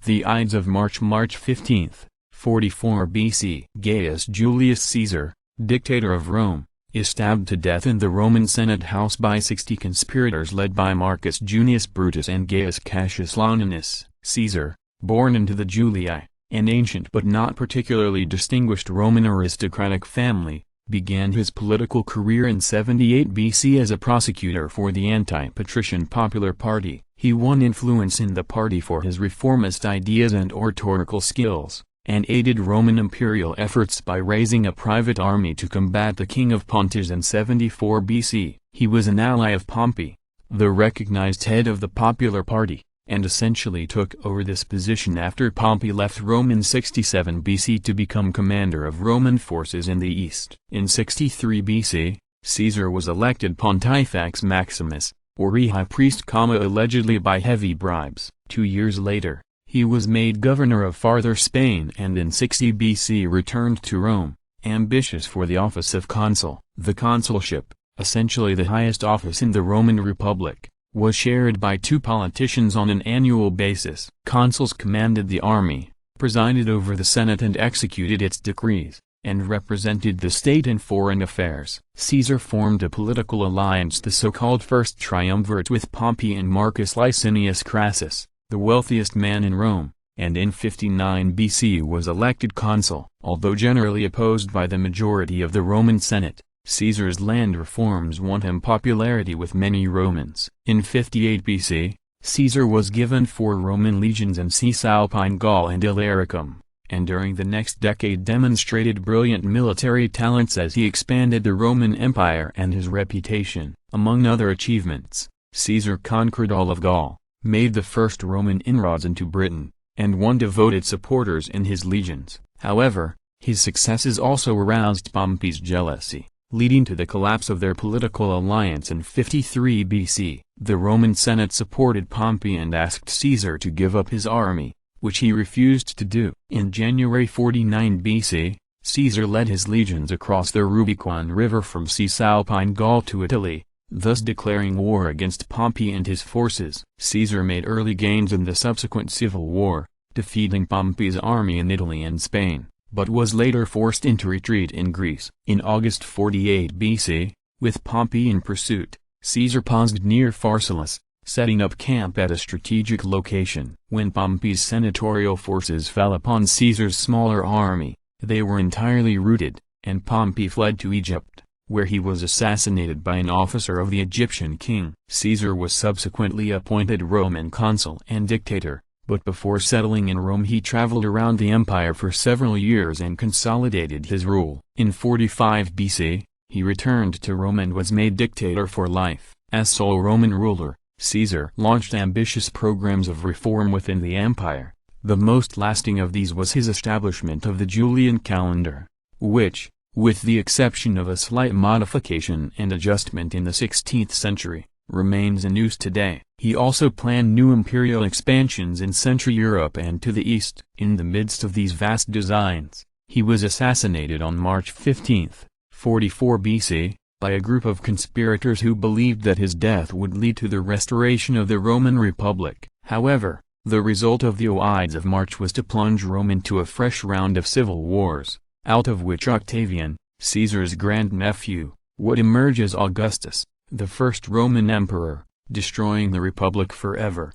The Ides of March 15, 44 BC. Gaius Julius Caesar, dictator of Rome, is stabbed to death in the Roman Senate house by 60 conspirators led by Marcus Junius Brutus and Gaius Cassius Longinus. Caesar, born into the Julii, an ancient but not particularly distinguished Roman aristocratic family, began his political career in 78 BC as a prosecutor for the anti-patrician Popular Party. He won influence in the party for his reformist ideas and oratorical skills, and aided Roman imperial efforts by raising a private army to combat the king of Pontus in 74 BC. He was an ally of Pompey, the recognized head of the Popular Party, and essentially took over this position after Pompey left Rome in 67 BC to become commander of Roman forces in the east. In 63 BC, Caesar was elected Pontifex Maximus, or high priest, allegedly by heavy bribes. 2 years later, he was made governor of Farther Spain and in 60 BC returned to Rome, ambitious for the office of consul. The consulship, essentially the highest office in the Roman Republic, was shared by 2 politicians on an annual basis. Consuls commanded the army, presided over the Senate and executed its decrees, and represented the state in foreign affairs. Caesar formed a political alliance, the so-called First Triumvirate, with Pompey and Marcus Licinius Crassus, the wealthiest man in Rome, and in 59 BC was elected consul. Although generally opposed by the majority of the Roman Senate, Caesar's land reforms won him popularity with many Romans. In 58 BC, Caesar was given 4 Roman legions in Cisalpine Gaul and Illyricum, and during the next decade demonstrated brilliant military talents as he expanded the Roman Empire and his reputation. Among other achievements, Caesar conquered all of Gaul, made the first Roman inroads into Britain, and won devoted supporters in his legions. However, his successes also aroused Pompey's jealousy, leading to the collapse of their political alliance in 53 BC. The Roman Senate supported Pompey and asked Caesar to give up his army, which he refused to do. In January 49 BC, Caesar led his legions across the Rubicon River from Cisalpine Gaul to Italy, thus declaring war against Pompey and his forces. Caesar made early gains in the subsequent civil war, defeating Pompey's army in Italy and Spain, but was later forced into retreat in Greece. In August 48 BC, with Pompey in pursuit, Caesar paused near Pharsalus, setting up camp at a strategic location. When Pompey's senatorial forces fell upon Caesar's smaller army, they were entirely routed, and Pompey fled to Egypt, where he was assassinated by an officer of the Egyptian king. Caesar was subsequently appointed Roman consul and dictator, but before settling in Rome he traveled around the empire for several years and consolidated his rule. In 45 BC, he returned to Rome and was made dictator for life. As sole Roman ruler, Caesar launched ambitious programs of reform within the empire. The most lasting of these was his establishment of the Julian calendar, which, with the exception of a slight modification and adjustment in the 16th century, remains in use today. He also planned new imperial expansions in Central Europe and to the east. In the midst of these vast designs, he was assassinated on March 15, 44 BC, by a group of conspirators who believed that his death would lead to the restoration of the Roman Republic. However, the result of the Ides of March was to plunge Rome into a fresh round of civil wars, out of which Octavian, Caesar's grandnephew, would emerge as Augustus, the first Roman emperor, destroying the Republic forever.